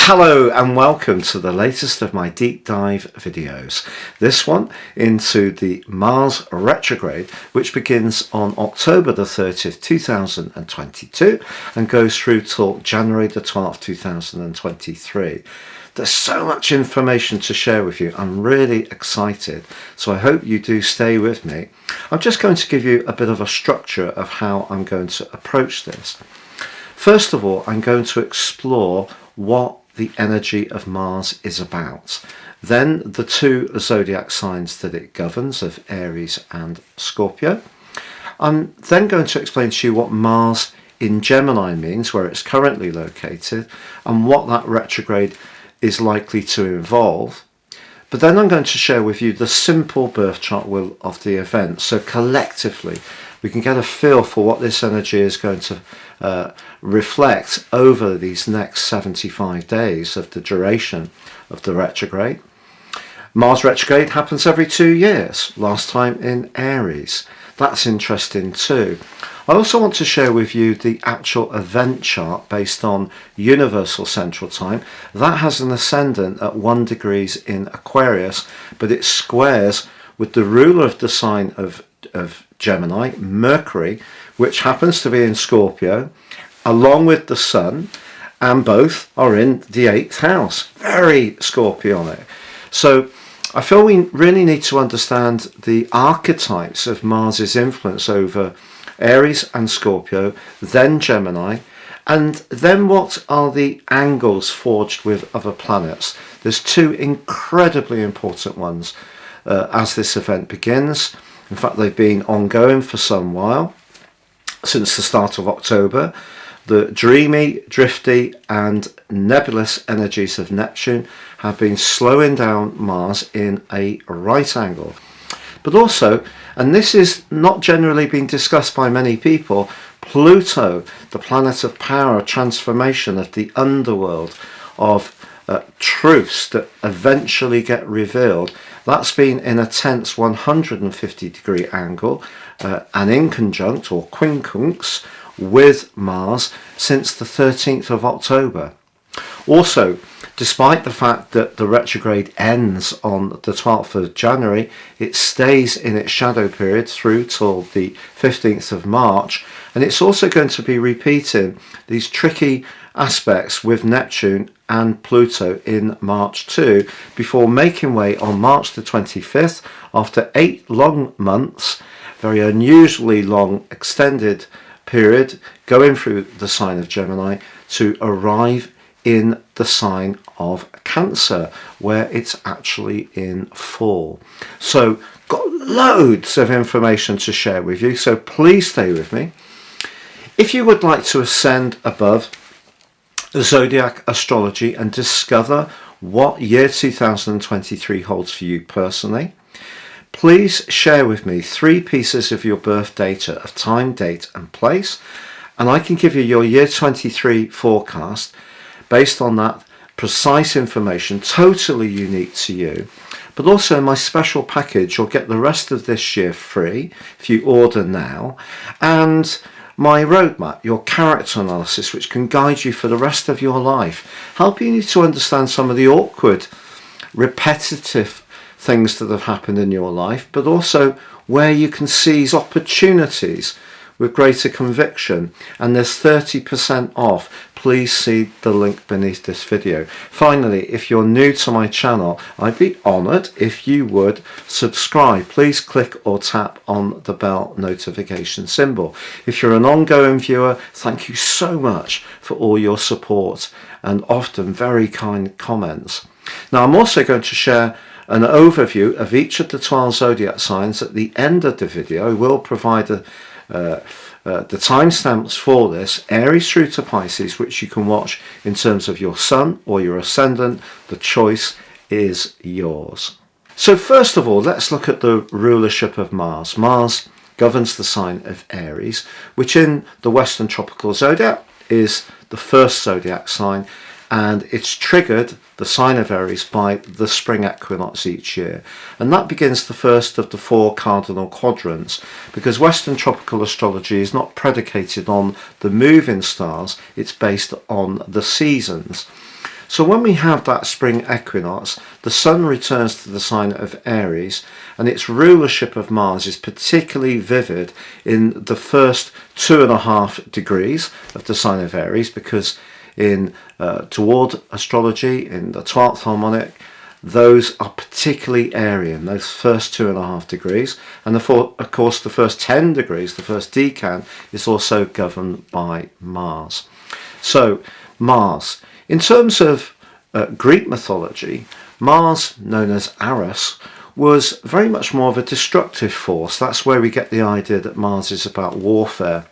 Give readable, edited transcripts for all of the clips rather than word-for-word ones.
Hello and welcome to the latest of my deep dive videos. This one into the Mars retrograde, which begins on October the 30th, 2022 and goes through till January the 12th, 2023. There's so much information to share with you. I'm really excited, so I hope you do stay with me. I'm just going to give you a bit of a structure of how I'm going to approach this. First of all, I'm going to explore what the energy of Mars is about. Then the two zodiac signs that it governs of Aries and Scorpio. I'm then going to explain to you what Mars in Gemini means, where it's currently located, and what that retrograde is likely to involve. But then I'm going to share with you the simple birth chart will of the event, so collectively we can get a feel for what this energy is going to reflect over these next 75 days of the duration of the retrograde. Mars retrograde happens every 2 years, last time in Aries. That's interesting too. I also want to share with you the actual event chart based on Universal Central Time. That has an ascendant at 1 degree in Aquarius, but it squares with the ruler of the sign of Gemini, Mercury, which happens to be in Scorpio, along with the Sun, and both are in the 8th house. Very Scorpionic. So I feel we really need to understand the archetypes of Mars's influence over Aries and Scorpio, then Gemini, and then what are the angles forged with other planets. There's two incredibly important ones as this event begins. In fact, they've been ongoing for some while, since the start of October. The dreamy, drifty and nebulous energies of Neptune have been slowing down Mars in a right angle. But also, and this is not generally being discussed by many people, Pluto, the planet of power, transformation, of the underworld, of truths that eventually get revealed, that's been in a tense 150 degree angle and in conjunct or quincunx with Mars since the 13th of October. Also, despite the fact that the retrograde ends on the 12th of January, it stays in its shadow period through till the 15th of March, and it's also going to be repeating these tricky aspects with Neptune and Pluto in March too, before making way on March the 25th, after 8 long months, very unusually long extended period, going through the sign of Gemini to arrive in the sign of Cancer, where it's actually in fall. So got loads of information to share with you, so please stay with me. If you would like to ascend above Zodiac Astrology and discover what year 2023 holds for you personally, please share with me 3 pieces of your birth data of time, date and place, and I can give you your year 23 forecast based on that precise information, totally unique to you. But also in my special package, you'll get the rest of this year free if you order now, and my roadmap, your character analysis, which can guide you for the rest of your life, helping you to understand some of the awkward, repetitive things that have happened in your life, but also where you can seize opportunities with greater conviction. And there's 30% off. Please see the link beneath this video. Finally, if you're new to my channel, I'd be honoured if you would subscribe. Please click or tap on the bell notification symbol. If you're an ongoing viewer, thank you so much for all your support and often very kind comments. Now, I'm also going to share an overview of each of the 12 zodiac signs at the end of the video. I will provide the timestamps for this, Aries through to Pisces, which you can watch in terms of your sun or your ascendant. The choice is yours. So first of all, let's look at the rulership of Mars. Mars governs the sign of Aries, which in the Western tropical zodiac is the first zodiac sign, and it's triggered, the sign of Aries, by the spring equinox each year. And that begins the first of the 4 cardinal quadrants, because Western tropical astrology is not predicated on the moving stars, it's based on the seasons. So when we have that spring equinox, the Sun returns to the sign of Aries, and its rulership of Mars is particularly vivid in the first 2.5 degrees of the sign of Aries, because in toward astrology, in the 12th harmonic, those are particularly Aryan, those first 2.5 degrees. And of course, the first 10 degrees, the first decan, is also governed by Mars. So, Mars. In terms of Greek mythology, Mars, known as Ares, was very much more of a destructive force. That's where we get the idea that Mars is about warfare.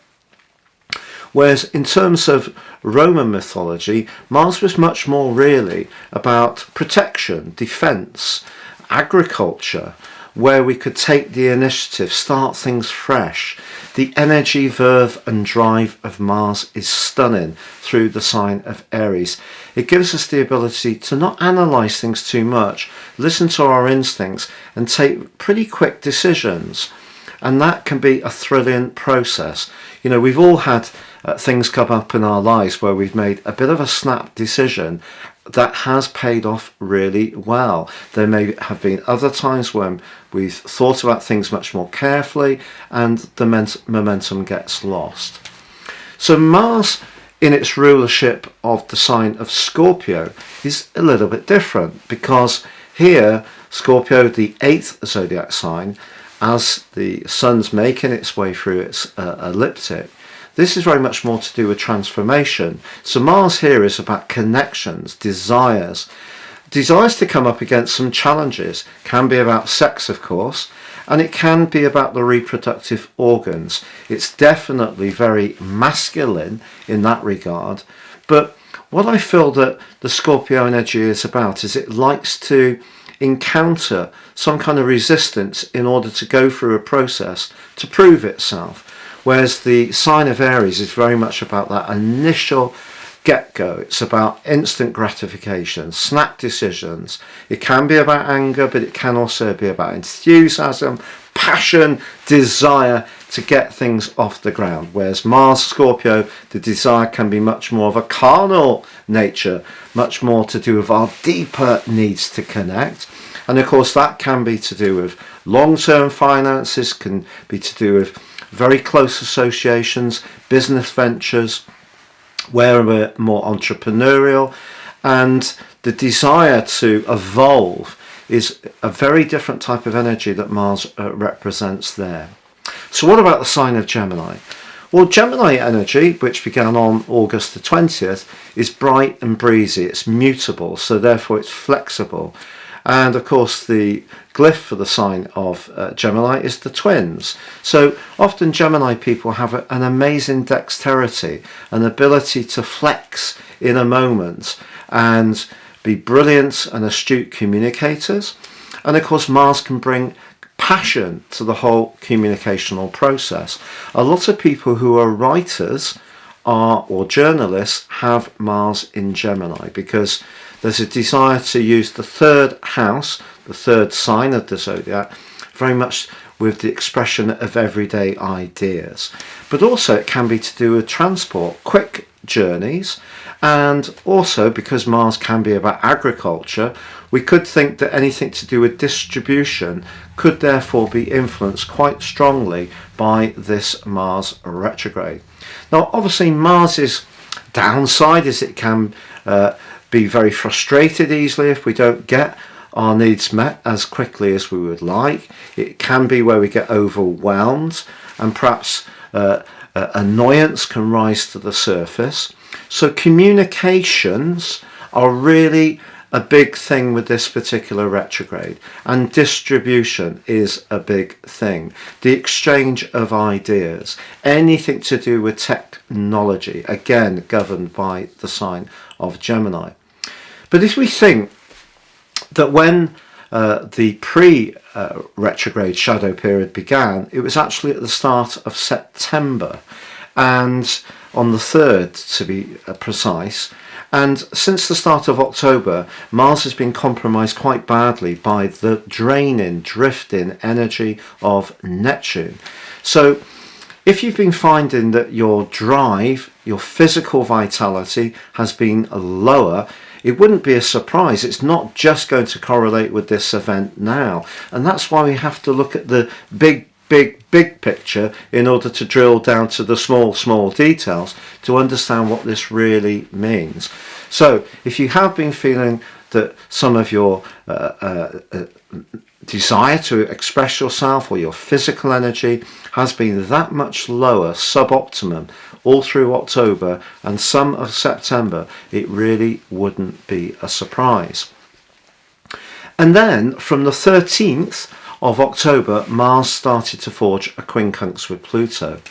Whereas in terms of Roman mythology, Mars was much more really about protection, defence, agriculture, where we could take the initiative, start things fresh. The energy, verve and drive of Mars is stunning through the sign of Aries. It gives us the ability to not analyse things too much, listen to our instincts and take pretty quick decisions. And that can be a thrilling process. You know, we've all had things come up in our lives where we've made a bit of a snap decision that has paid off really well. There may have been other times when we've thought about things much more carefully and the momentum gets lost. So Mars, in its rulership of the sign of Scorpio, is a little bit different, because here Scorpio, the 8th zodiac sign, as the Sun's making its way through its ecliptic, this is very much more to do with transformation. So Mars here is about connections, desires to come up against some challenges. Can be about sex, of course, and it can be about the reproductive organs. It's definitely very masculine in that regard. But what I feel that the Scorpio energy is about is it likes to encounter some kind of resistance in order to go through a process to prove itself. Whereas the sign of Aries is very much about that initial get-go. It's about instant gratification, snap decisions. It can be about anger, but it can also be about enthusiasm, passion, desire to get things off the ground. Whereas Mars Scorpio, the desire can be much more of a carnal nature, much more to do with our deeper needs to connect. And of course that can be to do with long-term finances, can be to do with very close associations, business ventures, where we're more entrepreneurial, and the desire to evolve is a very different type of energy that Mars represents there. So what about the sign of Gemini? Well, Gemini energy, which began on August the 20th, is bright and breezy. It's mutable, so therefore it's flexible. And of course the glyph for the sign of Gemini is the twins. So often Gemini people have an amazing dexterity, an ability to flex in a moment and be brilliant and astute communicators. And of course Mars can bring passion to the whole communicational process. A lot of people who are writers or journalists have Mars in Gemini, because there's a desire to use the third house, the third sign of the zodiac, very much with the expression of everyday ideas. But also it can be to do with transport, quick journeys, and also because Mars can be about agriculture, we could think that anything to do with distribution could therefore be influenced quite strongly by this Mars retrograde. Now obviously Mars's downside is it can be very frustrated easily if we don't get our needs met as quickly as we would like. It can be where we get overwhelmed and perhaps annoyance can rise to the surface. So communications are really a big thing with this particular retrograde, and distribution is a big thing. The exchange of ideas, anything to do with technology, again governed by the sign of Gemini. But if we think that when the pre-retrograde shadow period began, it was actually at the start of September, and on the 3rd to be precise. And since the start of October, Mars has been compromised quite badly by the draining, drifting energy of Neptune. So If you've been finding that your drive, your physical vitality has been lower, it wouldn't be a surprise. It's not just going to correlate with this event now. And that's why we have to look at the big picture in order to drill down to the small details to understand what this really means. So if you have been feeling that some of your desire to express yourself or your physical energy has been that much lower, suboptimum, all through October and some of September, it really wouldn't be a surprise. And then from the 13th of October, Mars started to forge a quincunx with Pluto.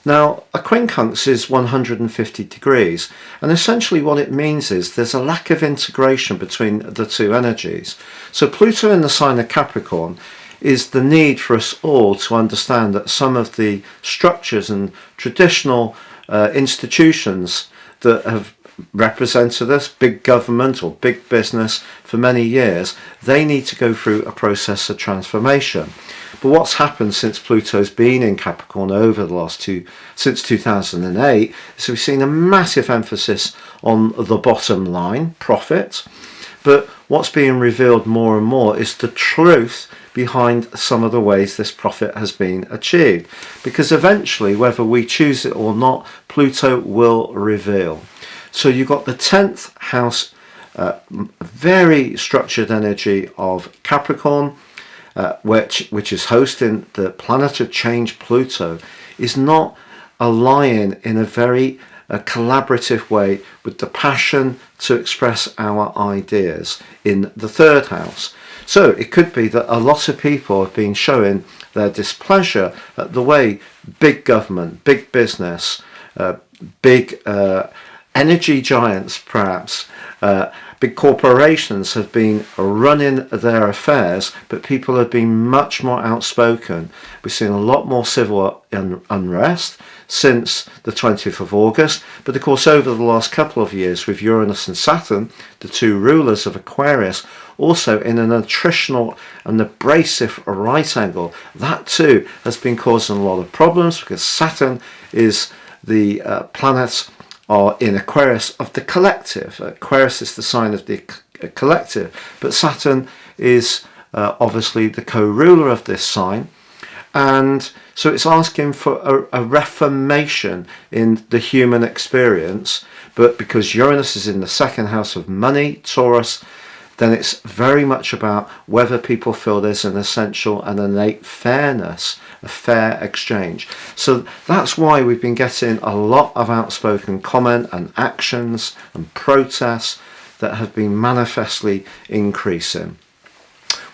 Now, a quincunx is 150 degrees, and essentially what it means is there's a lack of integration between the two energies. So Pluto in the sign of Capricorn is the need for us all to understand that some of the structures and traditional institutions that have represented us, big government or big business for many years, they need to go through a process of transformation. But what's happened since Pluto's been in Capricorn over the since 2008, is we've seen a massive emphasis on the bottom line, profit. But what's being revealed more and more is the truth behind some of the ways this profit has been achieved. Because eventually, whether we choose it or not, Pluto will reveal. So you've got the 10th house, very structured energy of Capricorn, which is hosting the planet of change. Pluto is not aligning in a very collaborative way with the passion to express our ideas in the 3rd house. So it could be that a lot of people have been showing their displeasure at the way big government, big business, big energy giants perhaps, big corporations have been running their affairs, but people have been much more outspoken. We've seen a lot more civil unrest since the 20th of August, but of course over the last couple of years with Uranus and Saturn, the two rulers of Aquarius, also in an attritional and abrasive right angle, that too has been causing a lot of problems because Saturn is the planet in Aquarius of the collective. Aquarius is the sign of the collective, but Saturn is obviously the co-ruler of this sign, and so it's asking for a reformation in the human experience. But because Uranus is in the 2nd house of money, Taurus, then it's very much about whether people feel there's an essential and innate fairness, a fair exchange. So that's why we've been getting a lot of outspoken comment and actions and protests that have been manifestly increasing.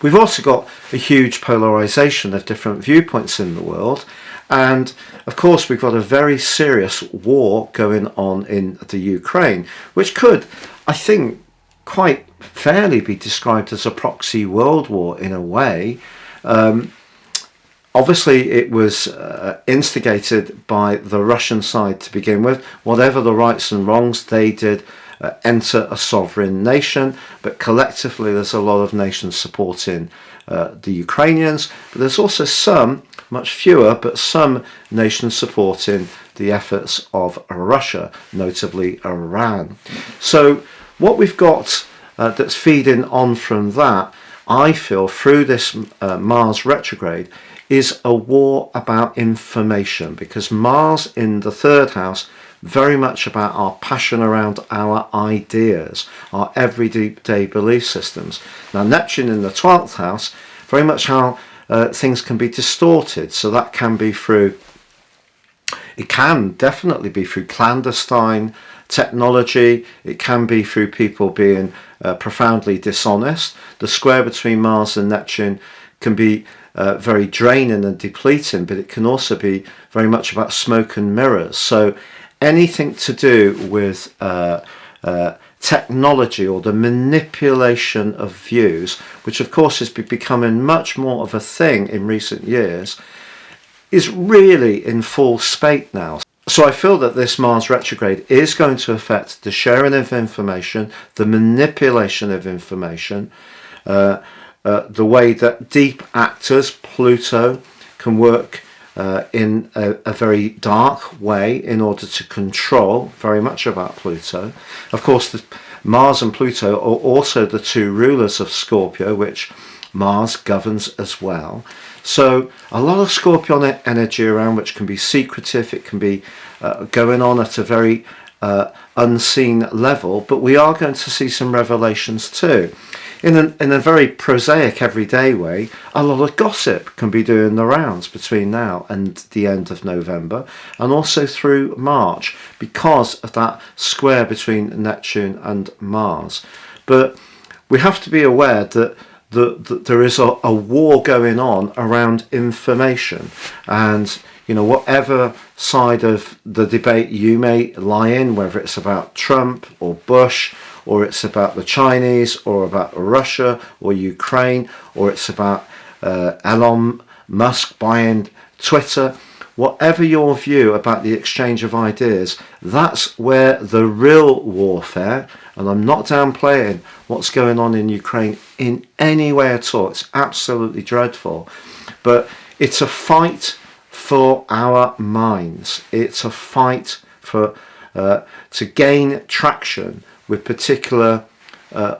We've also got a huge polarization of different viewpoints in the world. And of course, we've got a very serious war going on in the Ukraine, which could, I think, quite fairly be described as a proxy world war in a way. Obviously, it was instigated by the Russian side to begin with. Whatever the rights and wrongs, they did enter a sovereign nation, but collectively there's a lot of nations supporting the Ukrainians, but there's also some, much fewer, but some nations supporting the efforts of Russia, notably Iran. So what we've got that's feeding on from that, I feel, through this Mars retrograde, is a war about information, because Mars in the 3rd house, very much about our passion around our ideas, our everyday belief systems. Now Neptune in the 12th house, very much how things can be distorted. So that can be through, it can definitely be through clandestine technology, it can be through people being profoundly dishonest. The square between Mars and Neptune can be very draining and depleting, but it can also be very much about smoke and mirrors. So anything to do with technology or the manipulation of views, which of course is becoming much more of a thing in recent years, is really in full spate now. So I feel that this Mars retrograde is going to affect the sharing of information, the manipulation of information, the way that deep actors, Pluto, can work in a very dark way in order to control, very much about Pluto. Of course, Mars and Pluto are also the two rulers of Scorpio, which Mars governs as well. So a lot of Scorpion energy around, which can be secretive, it can be going on at a very unseen level, but we are going to see some revelations too. In a very prosaic, everyday way, a lot of gossip can be doing the rounds between now and the end of November, and also through March, because of that square between Neptune and Mars. But we have to be aware that there is a war going on around information, and whatever side of the debate you may lie in, whether it's about Trump or Bush, or it's about the Chinese, or about Russia or Ukraine, or it's about Elon Musk buying Twitter, whatever your view about the exchange of ideas, that's where the real warfare, and I'm not downplaying what's going on in Ukraine in any way at all, it's absolutely dreadful, but it's a fight for our minds. It's a fight for to gain traction with particular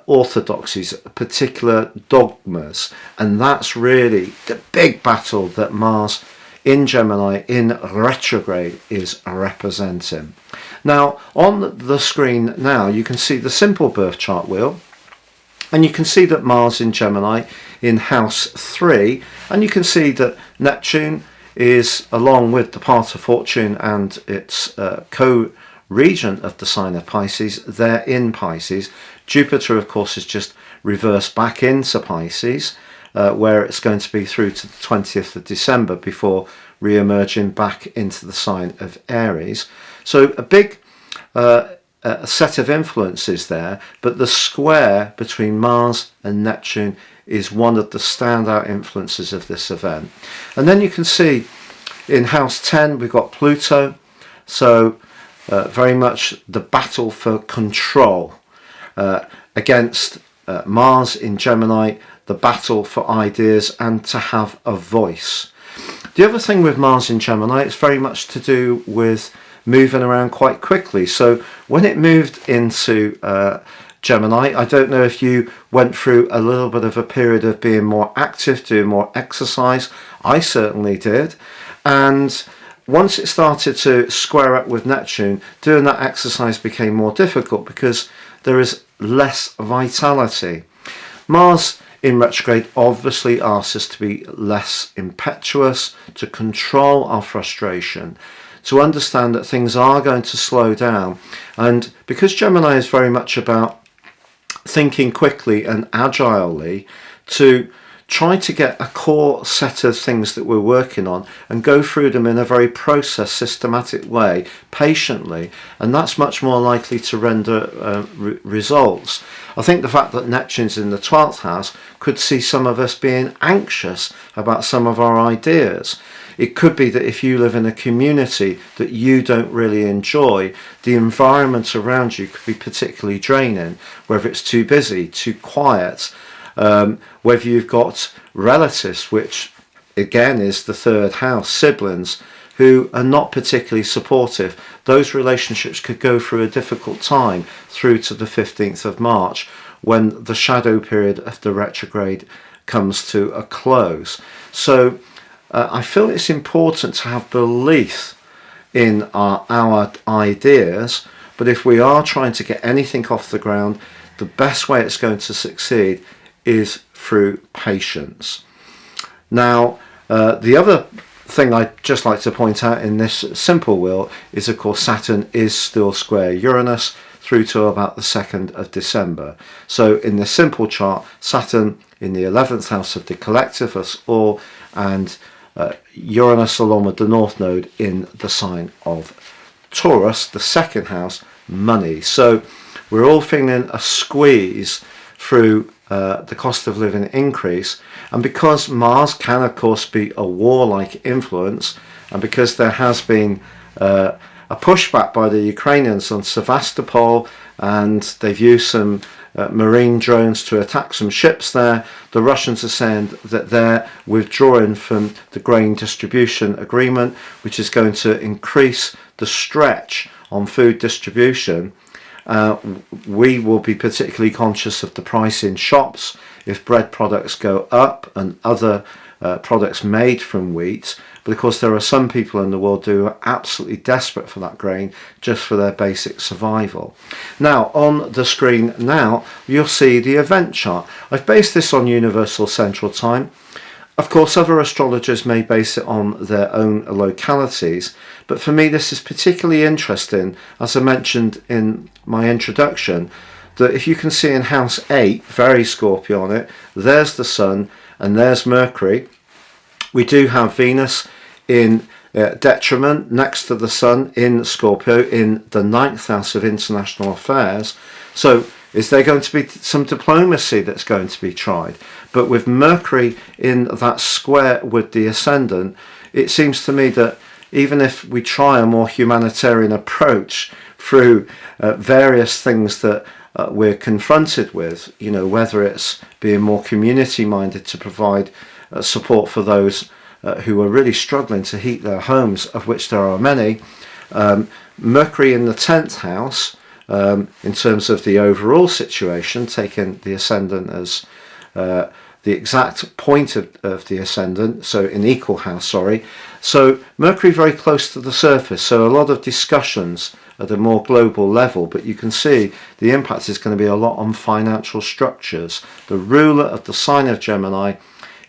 orthodoxies, particular dogmas, and that's really the big battle that Mars in Gemini in retrograde is representing. Now on the screen now you can see the simple birth chart wheel, and you can see that Mars in Gemini in house 3, and you can see that Neptune is, along with the path of fortune and its co-regent of the sign of Pisces, they're in Pisces. Jupiter, of course, is just reversed back into Pisces, where it's going to be through to the 20th of December before re-emerging back into the sign of Aries. So a big set of influences there, but the square between Mars and Neptune is one of the standout influences of this event. And then you can see in house 10 we've got Pluto, so very much the battle for control against Mars in Gemini, the battle for ideas and to have a voice. The other thing with Mars in Gemini, it's very much to do with moving around quite quickly. So when it moved into Gemini, I don't know if you went through a little bit of a period of being more active, doing more exercise. I certainly did. And once it started to square up with Neptune, doing that exercise became more difficult because there is less vitality. Mars in retrograde obviously asks us to be less impetuous, to control our frustration, to understand that things are going to slow down. And because Gemini is very much about thinking quickly and agilely, to try to get a core set of things that we're working on and go through them in a very processed, systematic way, patiently, and that's much more likely to render results. I think the fact that Neptune's in the 12th house could see some of us being anxious about some of our ideas. It could be that if you live in a community that you don't really enjoy, the environment around you could be particularly draining, whether it's too busy, too quiet, whether you've got relatives, which again is the third house, siblings, who are not particularly supportive. Those relationships could go through a difficult time through to the 15th of March when the shadow period of the retrograde comes to a close. So I feel it's important to have belief in our ideas, but if we are trying to get anything off the ground, the best way it's going to succeed is through patience. Now, the other thing I'd just like to point out in this simple wheel is, of course, Saturn is still square Uranus through to about the 2nd of December. So in this simple chart, Saturn in the 11th house of the collective, us all, and Uranus along with the North Node in the sign of Taurus, the 2nd house, money. So we're all feeling a squeeze through the cost of living increase, and because Mars can of course be a warlike influence, and because there has been a pushback by the Ukrainians on Sevastopol, and they've used some marine drones to attack some ships there. The Russians are saying that they're withdrawing from the grain distribution agreement, which is going to increase the stretch on food distribution. We will be particularly conscious of the price in shops if bread products go up and other products made from wheat. But of course there are some people in the world who are absolutely desperate for that grain just for their basic survival. Now on the screen now you'll see the event chart. I've based this on Universal Central Time. Of course other astrologers may base it on their own localities, but for me this is particularly interesting, as I mentioned in my introduction, that if you can see in house 8, very Scorpio on it, there's the Sun and there's Mercury. We do have Venus in detriment next to the Sun in Scorpio in the 9th house of international affairs. So is there going to be some diplomacy that's going to be tried? But with Mercury in that square with the ascendant, it seems to me that even if we try a more humanitarian approach through various things that we're confronted with, you know, whether it's being more community minded to provide support for those who are really struggling to heat their homes, of which there are many. Mercury in the 10th house, in terms of the overall situation, taking the ascendant as the exact point of the ascendant, so in equal house, sorry. So Mercury very close to the surface, so a lot of discussions at a more global level, but you can see the impact is going to be a lot on financial structures. The ruler of the sign of Gemini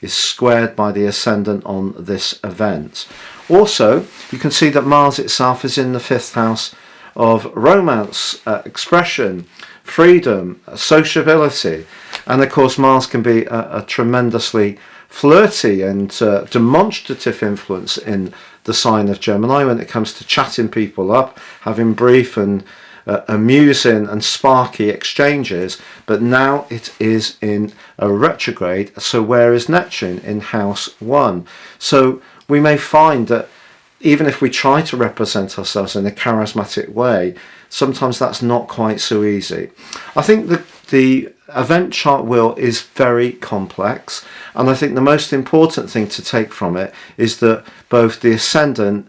is squared by the ascendant on this event. Also, you can see that Mars itself is in the 5th house of romance, expression, freedom, sociability, and of course Mars can be a tremendously flirty and demonstrative influence in the sign of Gemini when it comes to chatting people up, having brief and amusing and sparky exchanges. But now it is in a retrograde, so where is Neptune? In house 1. So we may find that even if we try to represent ourselves in a charismatic way, sometimes that's not quite so easy. I think the event chart wheel is very complex, and I think the most important thing to take from it is that both the ascendant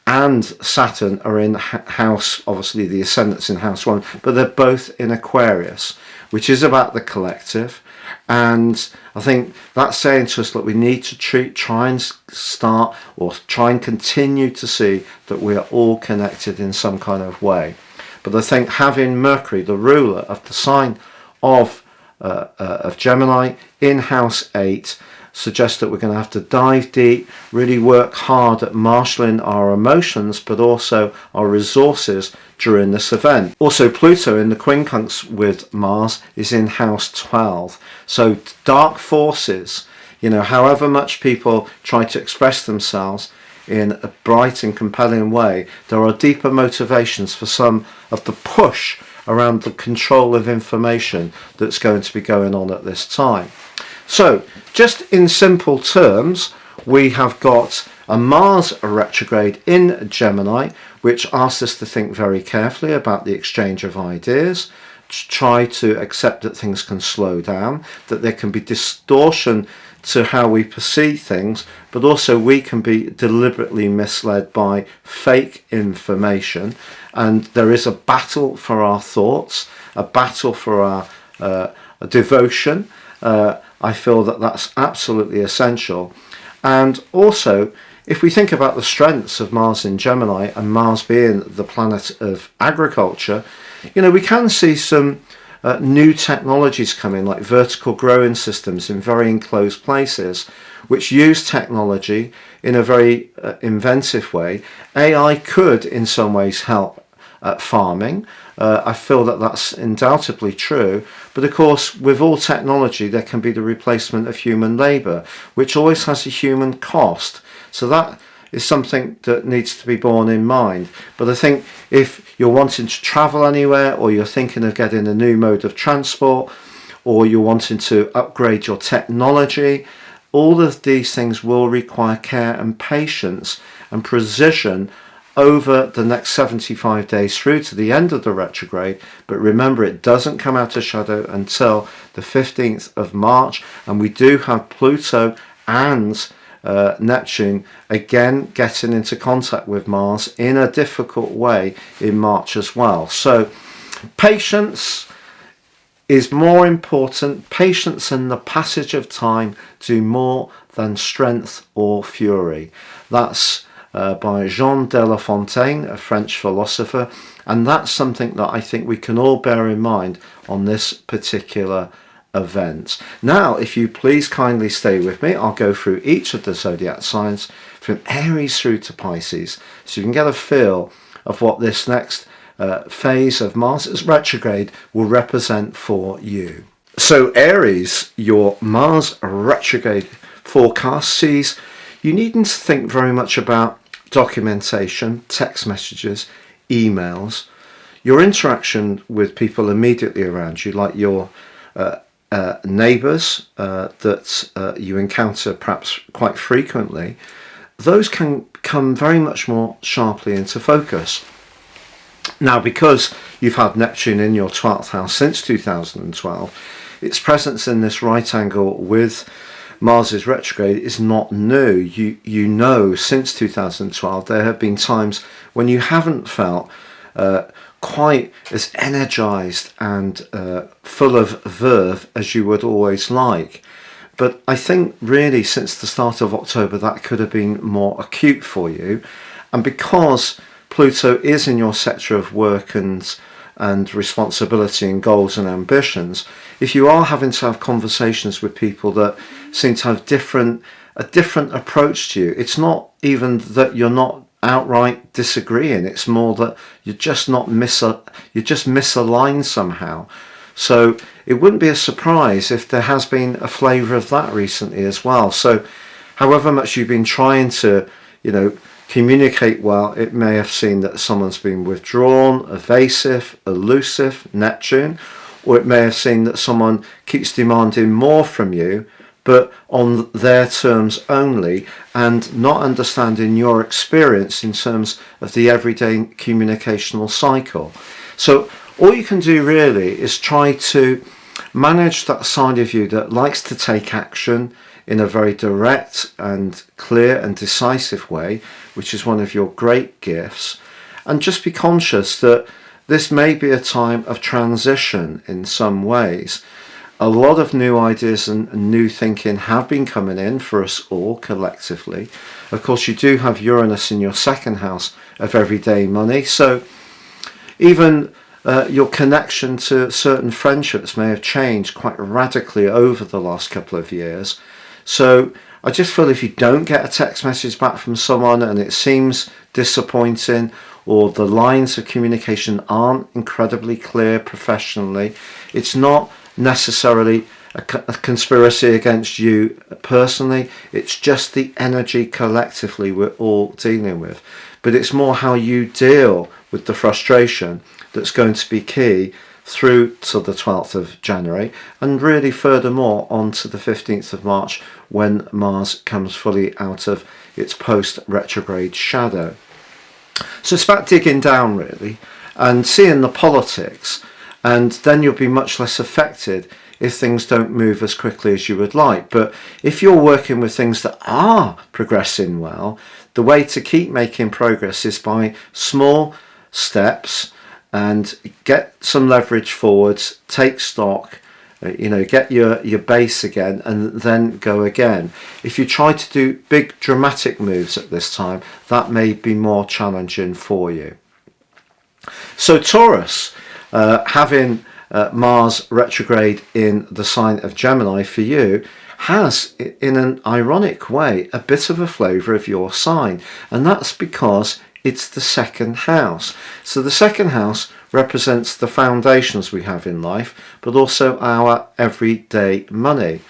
and Saturn are in house, obviously the ascendant's in house 1, but they're both in Aquarius, which is about the collective. And I think that's saying to us that we need to try and start or try and continue to see that we are all connected in some kind of way. But I think having Mercury, the ruler of the sign of Gemini, in house 8, suggests that we're going to have to dive deep, really work hard at marshalling our emotions, but also our resources during this event. Also, Pluto in the quincunx with Mars is in house 12. So dark forces, you know, however much people try to express themselves in a bright and compelling way, there are deeper motivations for some of the push around the control of information that's going to be going on at this time. So, just in simple terms, we have got a Mars retrograde in Gemini, which asks us to think very carefully about the exchange of ideas, try to accept that things can slow down, that there can be distortion to how we perceive things, but also we can be deliberately misled by fake information. And there is a battle for our thoughts, a battle for our devotion. I feel that that's absolutely essential. And also, if we think about the strengths of Mars in Gemini, and Mars being the planet of agriculture, you know, we can see some new technologies coming, like vertical growing systems in very enclosed places, which use technology in a very inventive way. AI could in some ways help at farming. I feel that that's undoubtedly true, but of course with all technology there can be the replacement of human labour, which always has a human cost. So that is something that needs to be borne in mind. But I think if you're wanting to travel anywhere, or you're thinking of getting a new mode of transport, or you're wanting to upgrade your technology, all of these things will require care and patience and precision over the next 75 days through to the end of the retrograde. But remember, it doesn't come out of shadow until the 15th of March. And we do have Pluto and Neptune again getting into contact with Mars in a difficult way in March as well. So patience is more important. Patience and the passage of time do more than strength or fury. That's by Jean de La Fontaine, a French philosopher, and that's something that I think we can all bear in mind on this particular event. Now, if you please kindly stay with me, I'll go through each of the zodiac signs from Aries through to Pisces, so you can get a feel of what this next phase of Mars retrograde will represent for you. So Aries, your Mars retrograde forecast sees you needn't think very much about documentation, text messages, emails, your interaction with people immediately around you, like your neighbours that you encounter perhaps quite frequently. Those can come very much more sharply into focus. Now, because you've had Neptune in your 12th house since 2012, its presence in this right angle with Mars's retrograde is not new. You know, since 2012 there have been times when you haven't felt quite as energized and full of verve as you would always like. But I think really since the start of October that could have been more acute for you. And because Pluto is in your sector of work and responsibility and goals and ambitions, if you are having to have conversations with people that seem to have a different approach to you, it's not even that you're not outright disagreeing, it's more that you're just misaligned somehow. So it wouldn't be a surprise if there has been a flavour of that recently as well. So however much you've been trying to, communicate well, it may have seen that someone's been withdrawn, evasive, elusive, Neptune, or it may have seen that someone keeps demanding more from you, but on their terms only, and not understanding your experience in terms of the everyday communicational cycle. So all you can do really is try to manage that side of you that likes to take action in a very direct and clear and decisive way, which is one of your great gifts. And just be conscious that this may be a time of transition in some ways. A lot of new ideas and new thinking have been coming in for us all collectively. Of course, you do have Uranus in your second house of everyday money. So even your connection to certain friendships may have changed quite radically over the last couple of years. So I just feel if you don't get a text message back from someone and it seems disappointing, or the lines of communication aren't incredibly clear professionally, it's not necessarily a conspiracy against you personally, it's just the energy collectively we're all dealing with. But it's more how you deal with the frustration that's going to be key through to the 12th of January, and really furthermore on to the 15th of March when Mars comes fully out of its post-retrograde shadow. So it's about digging down really and seeing the politics, and then you'll be much less affected if things don't move as quickly as you would like. But if you're working with things that are progressing well, the way to keep making progress is by small steps, and get some leverage forwards, take stock, get your base again, and then go again. If you try to do big dramatic moves at this time, that may be more challenging for you. So Taurus, having Mars retrograde in the sign of Gemini for you, has, in an ironic way, a bit of a flavour of your sign, and that's because it's the second house. So the second house represents the foundations we have in life, but also our everyday money.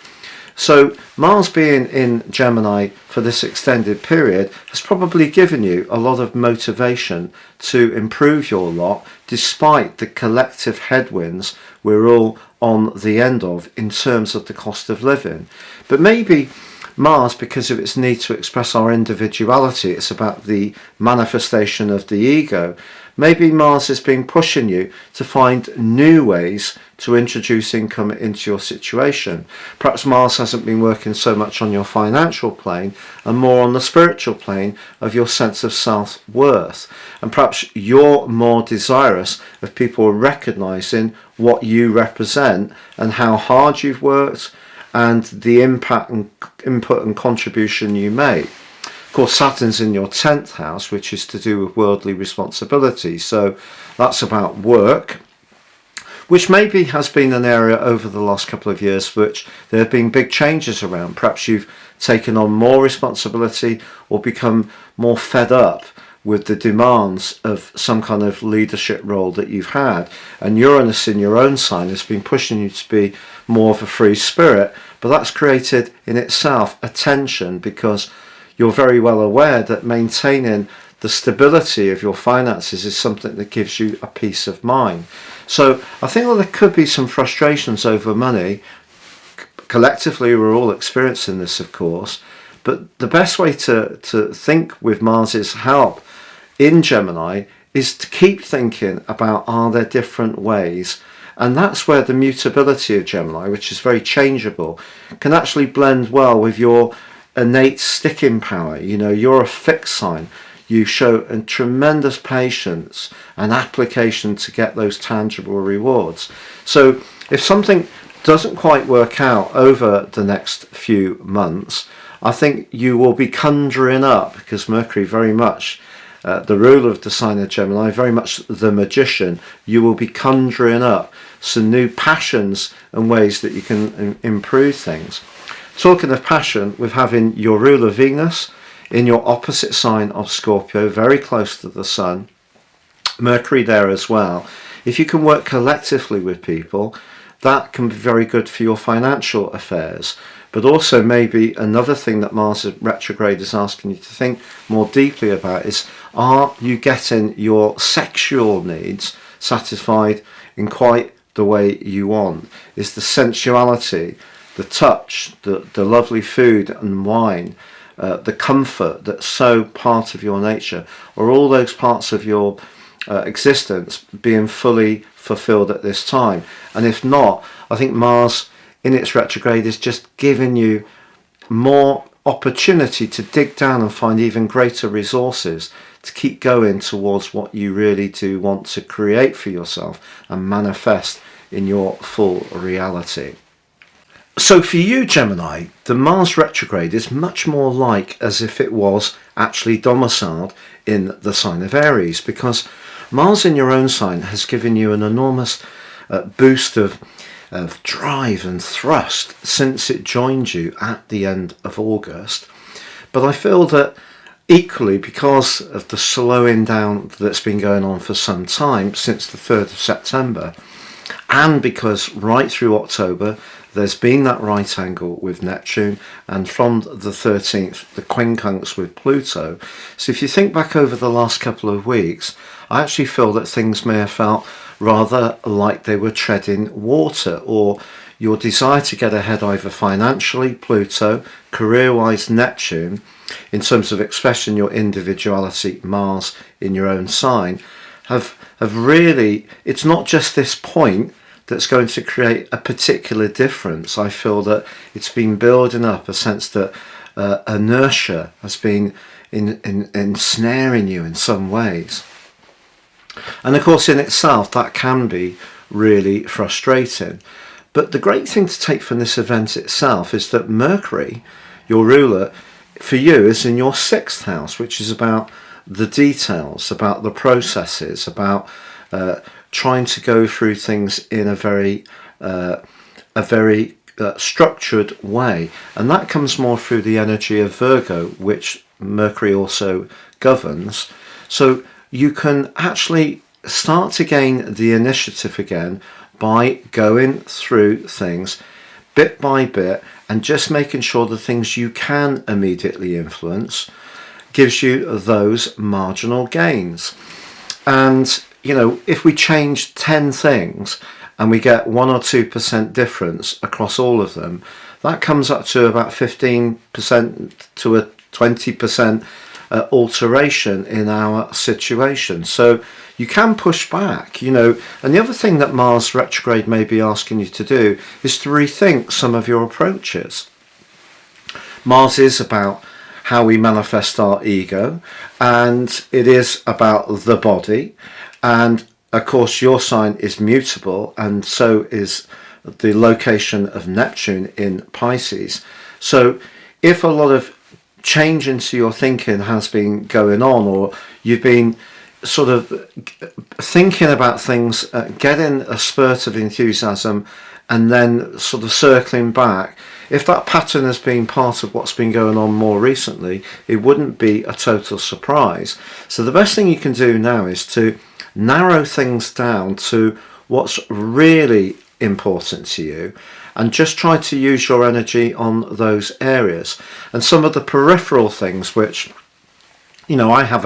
So Mars being in Gemini for this extended period has probably given you a lot of motivation to improve your lot, despite the collective headwinds we're all on the end of in terms of the cost of living. But maybe Mars, because of its need to express our individuality, it's about the manifestation of the ego. Maybe Mars has been pushing you to find new ways to introduce income into your situation. Perhaps Mars hasn't been working so much on your financial plane and more on the spiritual plane of your sense of self-worth. And perhaps you're more desirous of people recognizing what you represent and how hard you've worked and the impact and input and contribution you make. Of course, Saturn's in your 10th house, which is to do with worldly responsibility. So that's about work, which maybe has been an area over the last couple of years which there have been big changes around. Perhaps you've taken on more responsibility or become more fed up with the demands of some kind of leadership role that you've had. And Uranus in your own sign has been pushing you to be more of a free spirit, but that's created in itself a tension because you're very well aware that maintaining the stability of your finances is something that gives you a peace of mind. So I think that there could be some frustrations over money. Collectively, we're all experiencing this, of course, but the best way to think with Mars's help in Gemini is to keep thinking about, are there different ways? And that's where the mutability of Gemini, which is very changeable, can actually blend well with your innate sticking power. You know, you're a fixed sign. You show a tremendous patience and application to get those tangible rewards. So if something doesn't quite work out over the next few months, I think you will be conjuring up, because Mercury very much, the ruler of the sign of Gemini, very much the magician, you will be conjuring up some new passions and ways that you can improve things. Talking of passion, with having your ruler Venus in your opposite sign of Scorpio, very close to the Sun, Mercury there as well. If you can work collectively with people, that can be very good for your financial affairs. But also maybe another thing that Mars retrograde is asking you to think more deeply about is, are you getting your sexual needs satisfied in quite the way you want? Is the sensuality, the touch, the lovely food and wine, the comfort that's so part of your nature, or all those parts of your existence being fully fulfilled at this time? And if not, I think Mars in its retrograde is just giving you more opportunity to dig down and find even greater resources to keep going towards what you really do want to create for yourself and manifest in your full reality. So for you, Gemini, the Mars retrograde is much more like as if it was actually domiciled in the sign of Aries, because Mars in your own sign has given you an enormous boost of drive and thrust since it joined you at the end of August. But I feel that equally, because of the slowing down that's been going on for some time since the 3rd of September, and because right through October there's been that right angle with Neptune, and from the 13th the quincunx with Pluto. So if you think back over the last couple of weeks, I actually feel that things may have felt rather like they were treading water, or your desire to get ahead either financially, Pluto, career-wise, Neptune, in terms of expressing your individuality, Mars in your own sign, have really, it's not just this point that's going to create a particular difference. I feel that it's been building up a sense that inertia has been ensnaring you in some ways. And of course in itself that can be really frustrating. But the great thing to take from this event itself is that Mercury, your ruler, for you is in your 6th house, which is about the details, about the processes, about trying to go through things in a very structured way. And that comes more through the energy of Virgo, which Mercury also governs. So you can actually start to gain the initiative again by going through things bit by bit and just making sure the things you can immediately influence gives you those marginal gains. And you know, if we change 10 things and we get 1 or 2% difference across all of them, that comes up to about 15% to a 20% alteration in our situation. So you can push back, you know. And the other thing that Mars retrograde may be asking you to do is to rethink some of your approaches. Mars is about how we manifest our ego, and it is about the body, and of course your sign is mutable, and so is the location of Neptune in Pisces. So if a lot of change into your thinking has been going on, or you've been sort of thinking about things, getting a spurt of enthusiasm and then sort of circling back, if that pattern has been part of what's been going on more recently, it wouldn't be a total surprise. So the best thing you can do now is to narrow things down to what's really important to you, and just try to use your energy on those areas. And some of the peripheral things, which, you know, I have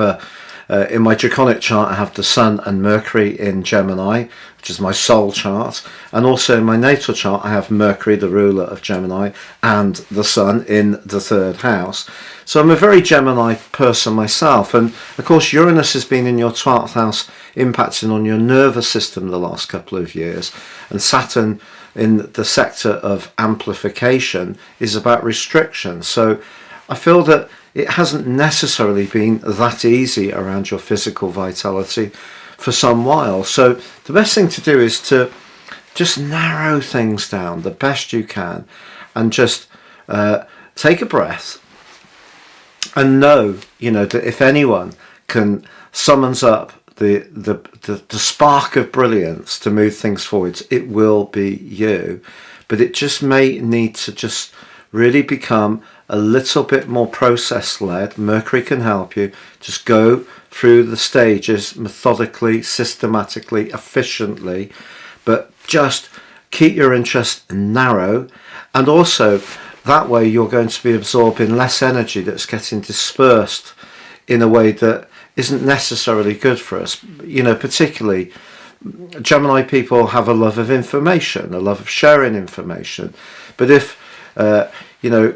in my draconic chart, I have the Sun and Mercury in Gemini, which is my soul chart, and also in my natal chart I have Mercury, the ruler of Gemini, and the Sun in the 3rd house. So I'm a very Gemini person myself, and of course Uranus has been in your 12th house, impacting on your nervous system the last couple of years, and Saturn in the sector of amplification is about restriction. So I feel that it hasn't necessarily been that easy around your physical vitality for some while. So the best thing to do is to just narrow things down the best you can, and just take a breath and know, you know, that if anyone can summons up the spark of brilliance to move things forwards, it will be you. But it just may need to just really become a little bit more process-led. Mercury can help you. Just go through the stages methodically, systematically, efficiently, but just keep your interest narrow, and also that way you're going to be absorbing less energy that's getting dispersed in a way that isn't necessarily good for us. You know, particularly Gemini people have a love of information, a love of sharing information. But if, you know,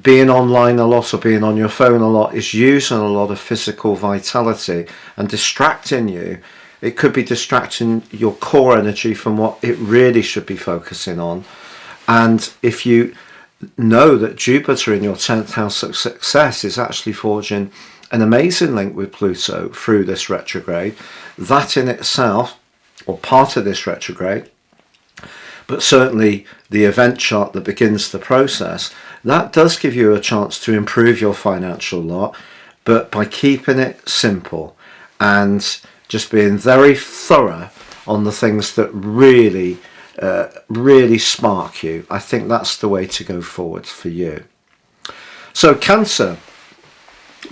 being online a lot or being on your phone a lot is using a lot of physical vitality and distracting you, it could be distracting your core energy from what it really should be focusing on. And if you know that Jupiter in your 10th house of success is actually forging an amazing link with Pluto through this retrograde, that in itself, or part of this retrograde, but certainly the event chart that begins the process, that does give you a chance to improve your financial lot, but by keeping it simple and just being very thorough on the things that really, really spark you. I think that's the way to go forward for you. So Cancer,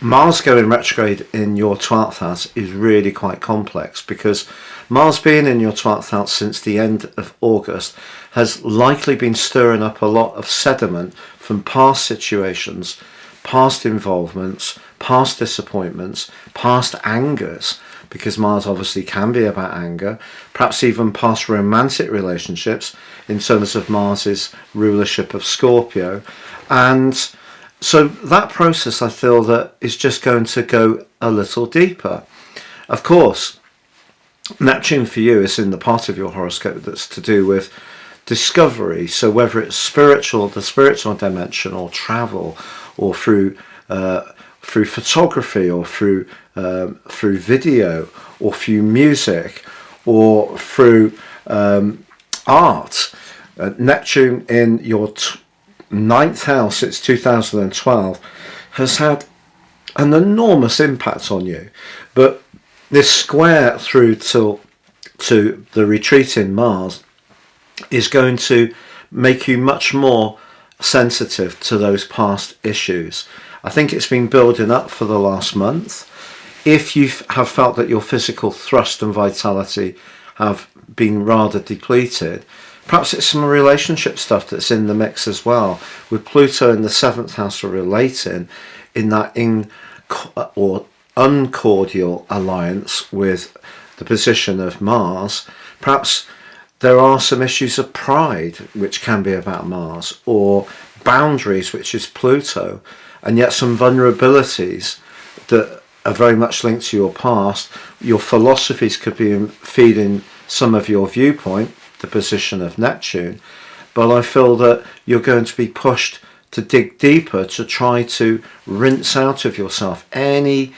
Mars going retrograde in your 12th house is really quite complex, because Mars being in your 12th house since the end of August has likely been stirring up a lot of sediment from past situations, past involvements, past disappointments, past angers, because Mars obviously can be about anger, perhaps even past romantic relationships in terms of Mars's rulership of Scorpio. And so that process, I feel, that is just going to go a little deeper. Of course, Neptune for you is in the part of your horoscope that's to do with discovery. So whether it's spiritual, the spiritual dimension, or travel, or through photography, or through video, or through music, or through art, Neptune in your 9th house since 2012 has had an enormous impact on you. But this square through to the retreating Mars is going to make you much more sensitive to those past issues. I think it's been building up for the last month. If you have felt that your physical thrust and vitality have been rather depleted, perhaps it's some relationship stuff that's in the mix as well, with Pluto in the 7th house of relating in that or uncordial alliance with the position of Mars. Perhaps there are some issues of pride, which can be about Mars, or boundaries, which is Pluto, and yet some vulnerabilities that are very much linked to your past. Your philosophies could be feeding some of your viewpoint, the position of Neptune, but I feel that you're going to be pushed to dig deeper, to try to rinse out of yourself any